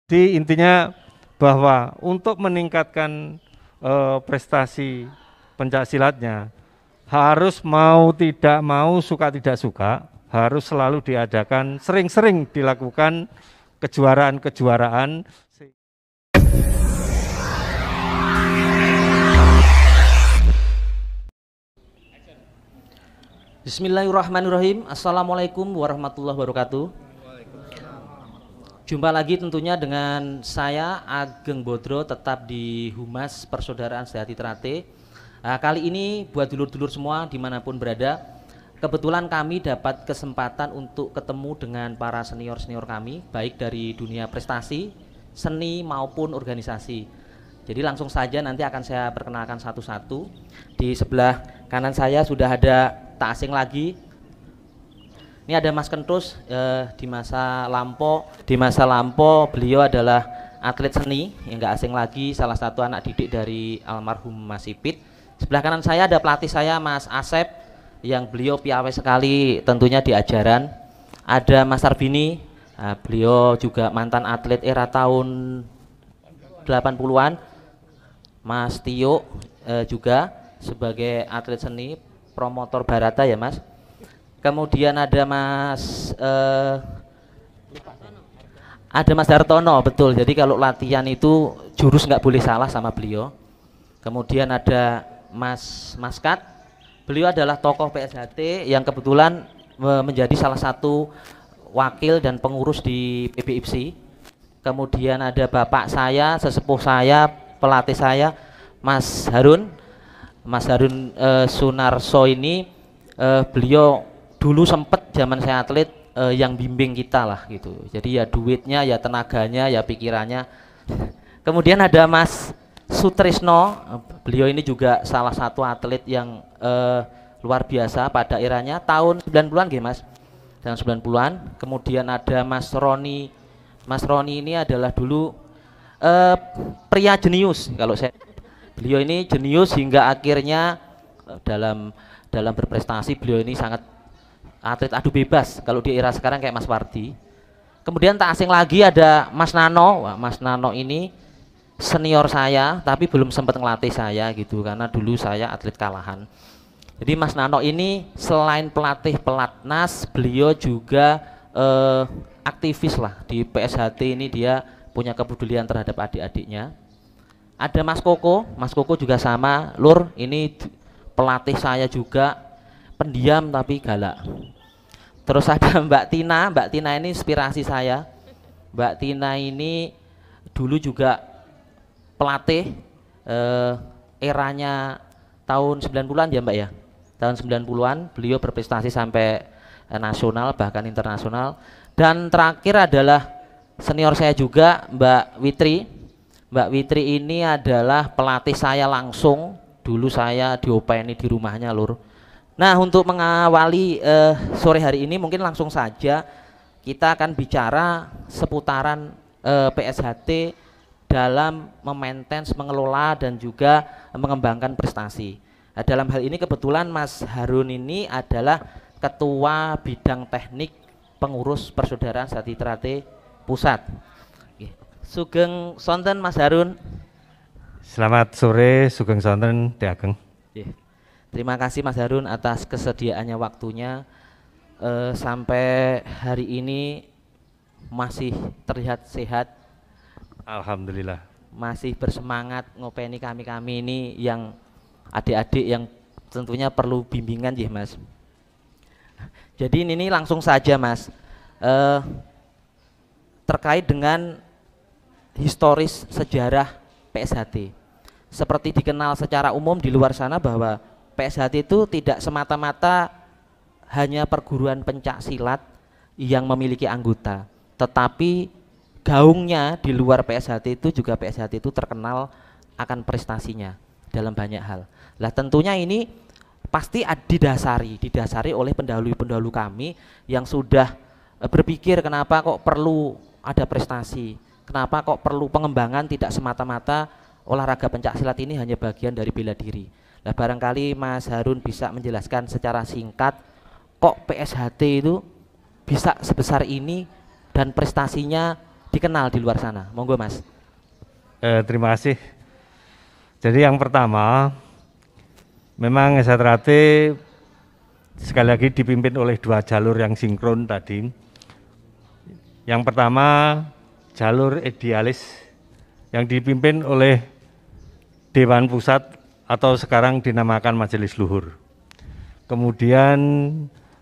Jadi intinya bahwa untuk meningkatkan prestasi pencaksilatnya harus mau tidak mau, suka tidak suka, harus selalu diadakan, sering-sering dilakukan kejuaraan-kejuaraan. Bismillahirrahmanirrahim. Assalamualaikum warahmatullahi wabarakatuh. Jumpa lagi tentunya dengan saya Ageng Bodro, tetap di Humas Persaudaraan Sejati Trate. Kali ini buat dulur-dulur semua dimanapun berada, kebetulan kami dapat kesempatan untuk ketemu dengan para senior-senior kami, baik dari dunia prestasi, seni maupun organisasi. Jadi langsung saja nanti akan saya perkenalkan satu-satu. Di sebelah kanan saya sudah ada tak asing lagi. Ini ada Mas Kentus. Di masa lampau beliau adalah atlet seni yang nggak asing lagi, salah satu anak didik dari almarhum Mas Ipit. Sebelah kanan saya ada pelatih saya Mas Asep, yang beliau piawai sekali tentunya di ajaran. Ada Mas Arbini, beliau juga mantan atlet era tahun 80-an. Mas Tio juga sebagai atlet seni, promotor Barata ya Mas. Kemudian ada Mas Dartono, betul. Jadi kalau latihan itu jurus nggak boleh salah sama beliau. Kemudian ada Mas Kat, beliau adalah tokoh PSHT yang kebetulan menjadi salah satu wakil dan pengurus di PBIPSI. Kemudian ada bapak saya, sesepuh saya, pelatih saya, Mas Harun Sunarso ini, beliau dulu sempet zaman saya atlet yang bimbing kita lah gitu. Jadi ya duitnya, ya tenaganya, ya pikirannya. Kemudian ada Mas Sutrisno, beliau ini juga salah satu atlet yang luar biasa pada eranya tahun 90-an nggih Mas. Tahun 90-an. Kemudian ada Mas Roni. Mas Roni ini adalah dulu pria jenius kalau saya. Beliau ini jenius hingga akhirnya dalam berprestasi. Beliau ini sangat atlet adu bebas kalau di era sekarang kayak Mas Wardi. Kemudian tak asing lagi ada Mas Nano. Wah, Mas Nano ini senior saya tapi belum sempat ngelatih saya gitu, karena dulu saya atlet kalahan. Jadi Mas Nano ini selain pelatih pelatnas, beliau juga aktivis lah di PSHT ini, dia punya kepedulian terhadap adik-adiknya. Ada Mas Koko juga sama, Lur, ini pelatih saya juga, pendiam tapi galak. Terus ada Mbak Tina ini inspirasi saya. Mbak Tina ini dulu juga pelatih eranya tahun 90-an ya Mbak ya. Tahun 90-an beliau berprestasi sampai nasional bahkan internasional. Dan terakhir adalah senior saya juga, Mbak Witri. Mbak Witri ini adalah pelatih saya langsung. Dulu saya diopeni di rumahnya, Lur. Nah, untuk mengawali sore hari ini mungkin langsung saja kita akan bicara seputaran PSHT dalam memaintain, mengelola dan juga mengembangkan prestasi. Nah, dalam hal ini kebetulan Mas Harun ini adalah Ketua Bidang Teknik Pengurus Persaudaraan Sejati Trate Pusat. Sugeng sonten Mas Harun. Selamat sore, sugeng sonten Dek Ageng. Terima kasih Mas Harun atas kesediaannya waktunya, sampai hari ini masih terlihat sehat. Alhamdulillah. Masih bersemangat ngopeni kami ini yang adik-adik yang tentunya perlu bimbingan ya Mas. Jadi ini langsung saja Mas, terkait dengan historis sejarah PSHT. Seperti dikenal secara umum di luar sana bahwa PSHT itu tidak semata-mata hanya perguruan pencak silat yang memiliki anggota, tetapi gaungnya di luar PSHT itu juga PSHT itu terkenal akan prestasinya dalam banyak hal. Lah tentunya ini pasti didasari oleh pendahulu kami yang sudah berpikir kenapa kok perlu ada prestasi, kenapa kok perlu pengembangan, tidak semata-mata olahraga pencak silat ini hanya bagian dari bela diri. Nah, barangkali Mas Harun bisa menjelaskan secara singkat kok PSHT itu bisa sebesar ini dan prestasinya dikenal di luar sana? Monggo Mas. Terima kasih. Jadi yang pertama, memang SHTRAT sekali lagi dipimpin oleh dua jalur yang sinkron tadi. Yang pertama jalur idealis yang dipimpin oleh Dewan Pusat atau sekarang dinamakan Majelis Luhur. Kemudian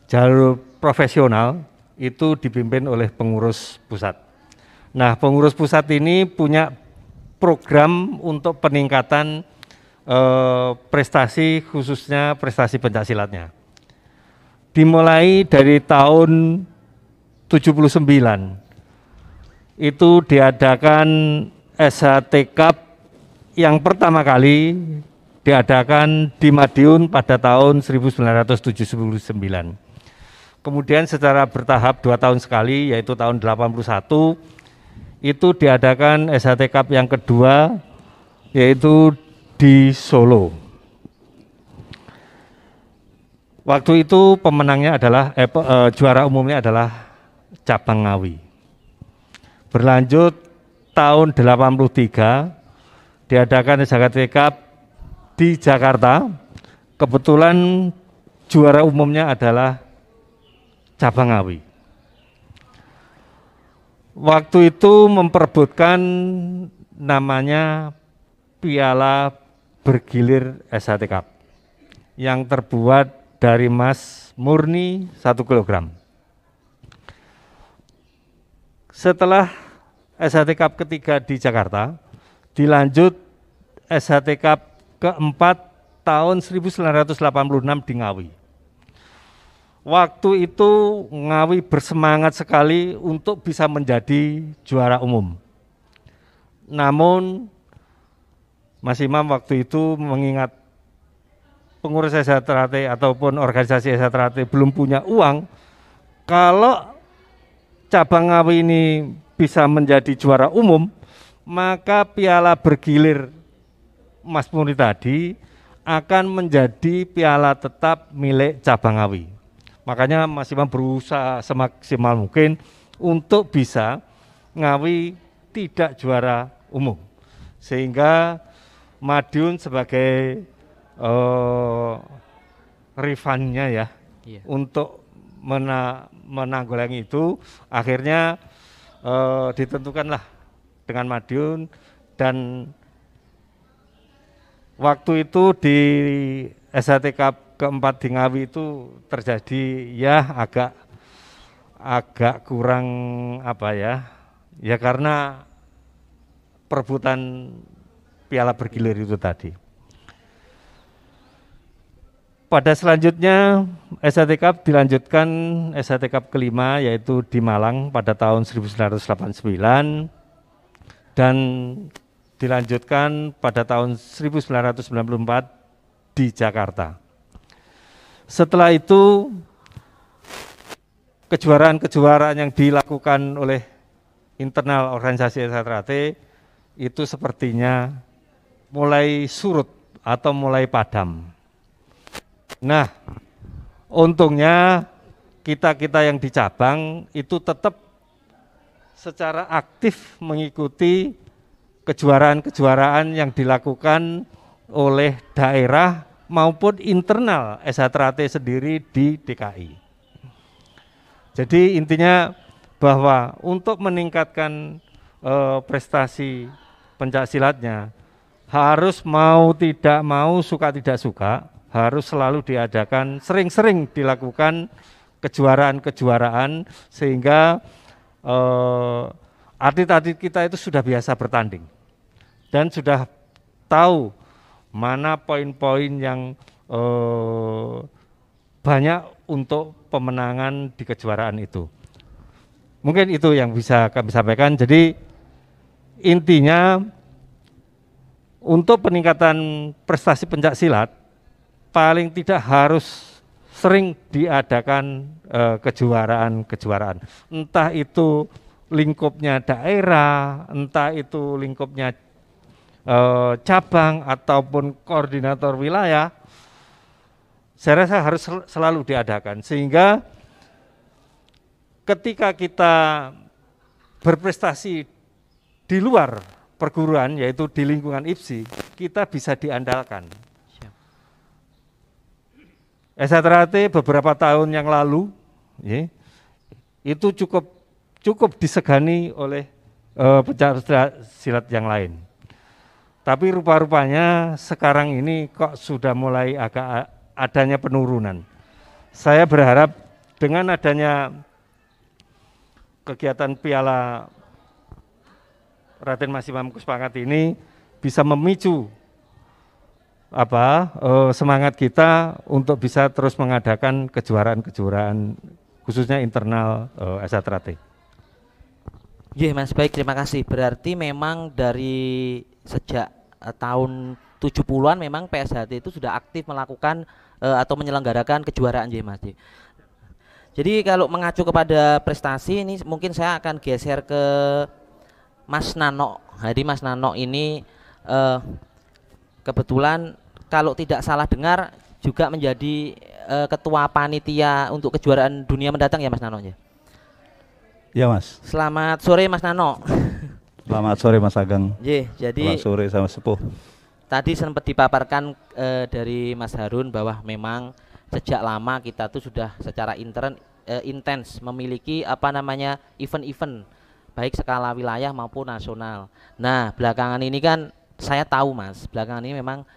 jalur profesional itu dipimpin oleh pengurus pusat. Nah, pengurus pusat ini punya program untuk peningkatan prestasi, khususnya prestasi pencaksilatnya. Dimulai dari tahun 79 itu diadakan SHT Cup yang pertama kali diadakan di Madiun pada tahun 1979. Kemudian secara bertahap 2 tahun sekali, yaitu tahun 81 itu diadakan SHT Cup yang kedua, yaitu di Solo. Waktu itu pemenangnya adalah juara umumnya adalah cabang Ngawi. Berlanjut tahun 83 diadakan SHT Cup di Jakarta. Kebetulan juara umumnya adalah cabang Ngawi. Waktu itu memperebutkan namanya Piala Bergilir SHT Cup yang terbuat dari emas murni 1 kg. Setelah SHT Cup ketiga di Jakarta, dilanjut SHT Cup keempat tahun 1986 di Ngawi. Waktu itu Ngawi bersemangat sekali untuk bisa menjadi juara umum. Namun Mas Imam waktu itu mengingat pengurus SHTRAT ataupun organisasi SHTRAT belum punya uang, kalau cabang Ngawi ini bisa menjadi juara umum, maka piala bergilir Mas Murni tadi akan menjadi piala tetap milik cabang Ngawi. Makanya Mas Imam berusaha semaksimal mungkin untuk bisa Ngawi tidak juara umum, sehingga Madiun sebagai rifannya ya, untuk menanggulangi itu, akhirnya ditentukanlah dengan Madiun. Dan waktu itu di SHT Cup keempat di Ngawi itu terjadi ya agak kurang apa ya, ya karena perebutan piala bergilir itu tadi. Pada selanjutnya SHT Cup dilanjutkan SHT Cup kelima, yaitu di Malang pada tahun 1989 dan dilanjutkan pada tahun 1994 di Jakarta. Setelah itu kejuaraan-kejuaraan yang dilakukan oleh internal organisasi SHTRAT itu sepertinya mulai surut atau mulai padam. Nah, untungnya kita-kita yang di cabang itu tetap secara aktif mengikuti kejuaraan-kejuaraan yang dilakukan oleh daerah maupun internal SHTRAT sendiri di DKI. Jadi intinya bahwa untuk meningkatkan prestasi pencaksilatnya harus mau tidak mau, suka tidak suka, harus selalu diadakan, sering-sering dilakukan kejuaraan-kejuaraan sehingga atlet-atlet kita itu sudah biasa bertanding dan sudah tahu mana poin-poin yang banyak untuk pemenangan di kejuaraan itu. Mungkin itu yang bisa kami sampaikan. Jadi intinya untuk peningkatan prestasi pencaksilat paling tidak harus sering diadakan kejuaraan-kejuaraan. Entah itu lingkupnya daerah, entah itu lingkupnya cabang ataupun koordinator wilayah, saya rasa harus selalu diadakan, sehingga ketika kita berprestasi di luar perguruan, yaitu di lingkungan IPSI, kita bisa diandalkan. Esa Trate beberapa tahun yang lalu ya, itu cukup disegani oleh pencak silat yang lain. Tapi rupa-rupanya sekarang ini kok sudah mulai agak adanya penurunan. Saya berharap dengan adanya kegiatan Piala Raden Mas Imam Kuspakat ini bisa memicu semangat kita untuk bisa terus mengadakan kejuaraan-kejuaraan khususnya internal Esa Trate. Iya Mas, baik, terima kasih. Berarti memang dari sejak tahun 70-an memang PSHT itu sudah aktif melakukan atau menyelenggarakan kejuaraan ya Mas. Jadi kalau mengacu kepada prestasi ini mungkin saya akan geser ke Mas Nano. Jadi Mas Nano ini kebetulan kalau tidak salah dengar juga menjadi ketua panitia untuk kejuaraan dunia mendatang ya Mas Nano ya? Ya Mas. Selamat sore Mas Nano. Selamat sore Mas Ageng. Jadi selamat sore sama sepuh. Tadi sempat dipaparkan dari Mas Harun bahwa memang sejak lama kita tuh sudah secara intens memiliki event-event baik skala wilayah maupun nasional. Nah belakangan ini kan saya tahu Mas, belakangan ini memang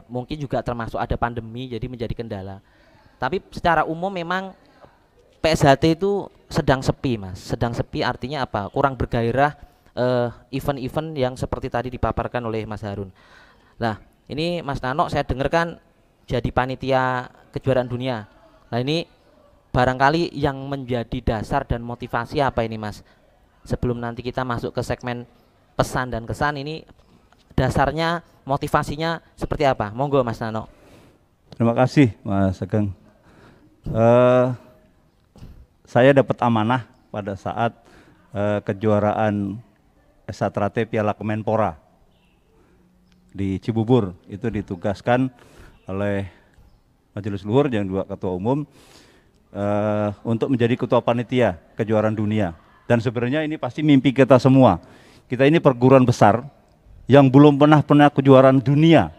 mungkin juga termasuk ada pandemi jadi menjadi kendala. Tapi secara umum memang PSHT itu sedang sepi Mas. Sedang sepi artinya apa? Kurang bergairah event-event yang seperti tadi dipaparkan oleh Mas Harun. Nah ini Mas Nano saya dengarkan jadi panitia kejuaraan dunia. Nah ini barangkali yang menjadi dasar dan motivasi apa ini Mas? Sebelum nanti kita masuk ke segmen pesan dan kesan, ini dasarnya motivasinya seperti apa? Monggo Mas Nano. Terima kasih Mas Ageng. Saya dapat amanah pada saat kejuaraan Esa Trate Piala Kemenpora di Cibubur. Itu ditugaskan oleh Majelis Luhur yang dua ketua umum untuk menjadi ketua panitia kejuaraan dunia. Dan sebenarnya ini pasti mimpi kita semua. Kita ini perguruan besar yang belum pernah kejuaraan dunia.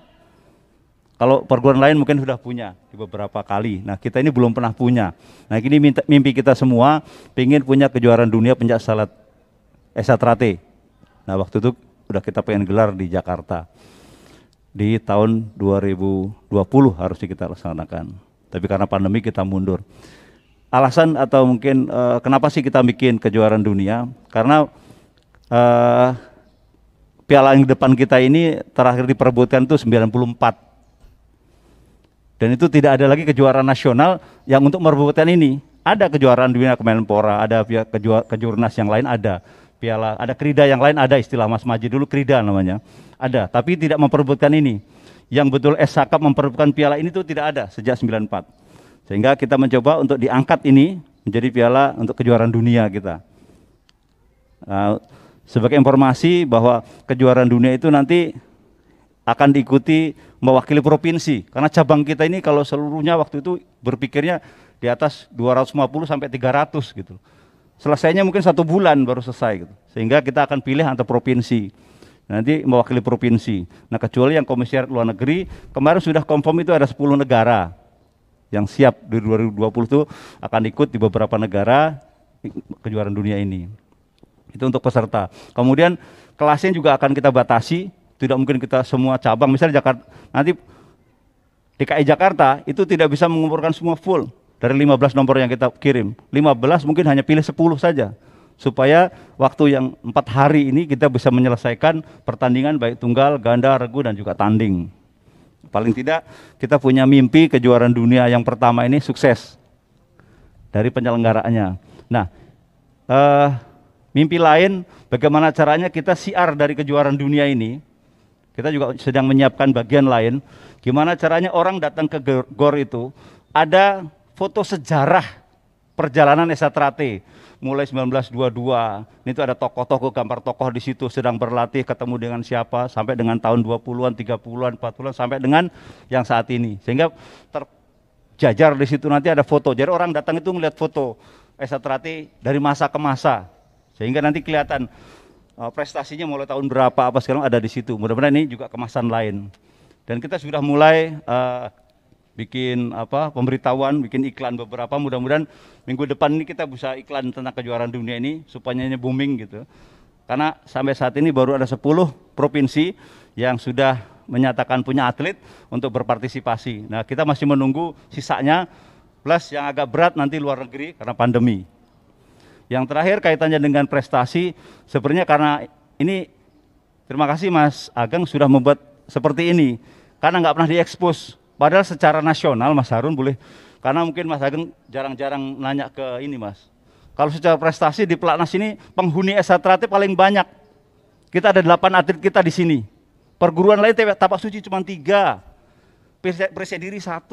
Kalau perguruan lain mungkin sudah punya di beberapa kali. Nah kita ini belum pernah punya. Nah ini mimpi kita semua, pengen punya kejuaraan dunia pencak silat Esa Trate. Nah waktu itu udah kita pengen gelar di Jakarta. Di tahun 2020 harusnya kita laksanakan. Tapi karena pandemi kita mundur. Alasan atau mungkin kenapa sih kita bikin kejuaraan dunia? Karena piala yang depan kita ini terakhir diperebutkan itu 94. Dan itu tidak ada lagi kejuaraan nasional yang untuk merebutkan ini. Ada kejuaraan dunia Kemenpora, ada kejurnas yang lain ada. Piala, ada krida yang lain ada, istilah Mas Maji dulu krida namanya. Ada, tapi tidak memperebutkan ini. Yang betul Esa Cup memperebutkan piala ini tuh tidak ada sejak 94. Sehingga kita mencoba untuk diangkat ini menjadi piala untuk kejuaraan dunia kita. Sebagai informasi bahwa kejuaraan dunia itu nanti akan diikuti mewakili provinsi. Karena cabang kita ini kalau seluruhnya waktu itu berpikirnya di atas 250 sampai 300 gitu. Selesainya mungkin 1 bulan baru selesai gitu. Sehingga kita akan pilih antar provinsi. Nanti mewakili provinsi. Nah kecuali yang komisariat luar negeri, kemarin sudah confirm itu ada 10 negara yang siap di 2020 itu akan ikut di beberapa negara kejuaraan dunia ini. Itu untuk peserta. Kemudian kelasnya juga akan kita batasi, tidak mungkin kita semua cabang, misalnya Jakarta, nanti DKI Jakarta itu tidak bisa mengumpulkan semua full dari 15 nomor yang kita kirim. 15 mungkin hanya pilih 10 saja. Supaya waktu yang 4 hari ini kita bisa menyelesaikan pertandingan baik tunggal, ganda, regu dan juga tanding. Paling tidak kita punya mimpi kejuaraan dunia yang pertama ini sukses dari penyelenggaraannya. Nah, mimpi lain bagaimana caranya kita siar dari kejuaraan dunia ini. Kita juga sedang menyiapkan bagian lain. Gimana caranya orang datang ke GOR itu ada foto sejarah perjalanan Esa Trate. Mulai 1922, ini tuh ada tokoh-tokoh, gambar tokoh di situ sedang berlatih, ketemu dengan siapa, sampai dengan tahun 20-an, 30-an, 40-an, sampai dengan yang saat ini. Sehingga terjajar di situ nanti ada foto. Jadi orang datang itu melihat foto Esa Trate dari masa ke masa, Sehingga nanti kelihatan prestasinya mulai tahun berapa apa sekarang ada di situ. Mudah-mudahan ini juga kemasan lain. Dan kita sudah mulai bikin pemberitahuan, bikin iklan beberapa. Mudah-mudahan minggu depan ini kita bisa iklan tentang kejuaraan dunia ini supaya ini booming gitu. Karena sampai saat ini baru ada 10 provinsi yang sudah menyatakan punya atlet untuk berpartisipasi. Nah, kita masih menunggu sisanya, plus yang agak berat nanti luar negeri karena pandemi. Yang terakhir kaitannya dengan prestasi, sebenarnya karena ini, terima kasih Mas Ageng sudah membuat seperti ini, karena nggak pernah diekspos. Padahal secara nasional Mas Harun boleh, karena mungkin Mas Ageng jarang-jarang nanya ke ini Mas. Kalau secara prestasi di Pelatnas ini penghuni S1 paling banyak. Kita ada 8 atlet kita di sini. Perguruan lain tapak suci cuma 3, Presediri 1.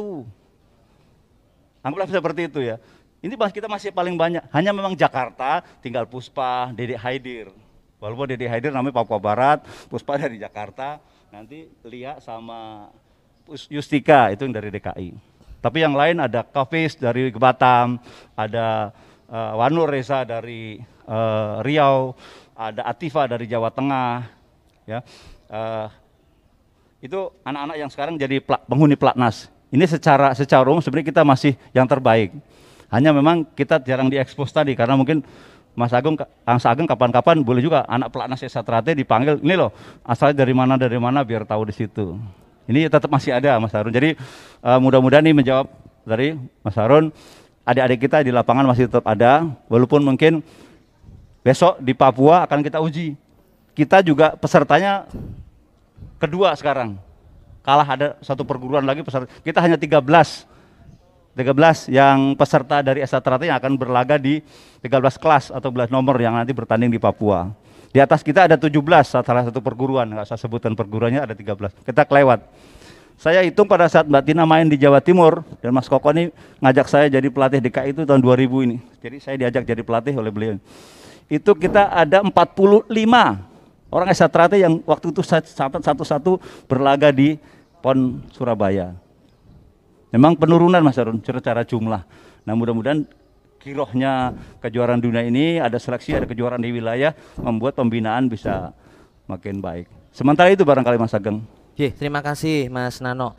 Anggaplah seperti itu ya. Ini kita masih paling banyak. Hanya memang Jakarta tinggal Puspa, Dedek Haidir. Walaupun Dedek Haidir namanya Papua Barat, Puspa dari Jakarta, nanti Lia sama Yustika itu yang dari DKI. Tapi yang lain ada Kafis dari Batam, ada Wanur Reza dari Riau, ada Atifa dari Jawa Tengah, ya. Itu anak-anak yang sekarang jadi penghuni Pelatnas. Ini secara umum sebenarnya kita masih yang terbaik. Hanya memang kita jarang diekspos tadi karena mungkin Mas Ageng kapan-kapan boleh juga anak Pelatnas S1 dipanggil, ini loh asalnya dari mana biar tahu di situ. Ini tetap masih ada Mas Harun. Jadi mudah-mudahan ini menjawab dari Mas Harun. Adik-adik kita di lapangan masih tetap ada, walaupun mungkin besok di Papua akan kita uji. Kita juga pesertanya kedua sekarang. Kalah ada satu perguruan lagi peserta. Kita hanya 13 yang peserta dari S1 yang akan berlaga di 13 kelas atau 11 nomor yang nanti bertanding di Papua. Di atas kita ada 17, salah satu perguruan, nggak usah sebutkan perguruannya, ada 13. Kita kelewat. Saya hitung pada saat Mbak Tina main di Jawa Timur, dan Mas Koko ini ngajak saya jadi pelatih DKI itu tahun 2000 ini. Jadi saya diajak jadi pelatih oleh beliau. Itu kita ada 45 orang S1 yang waktu itu satu-satu berlaga di PON Surabaya. Memang penurunan Mas Harun secara jumlah. Nah mudah-mudahan kirohnya kejuaraan dunia ini ada seleksi, ada kejuaraan di wilayah, membuat pembinaan bisa makin baik. Sementara itu barangkali Mas Ageng. Terima kasih Mas Nano.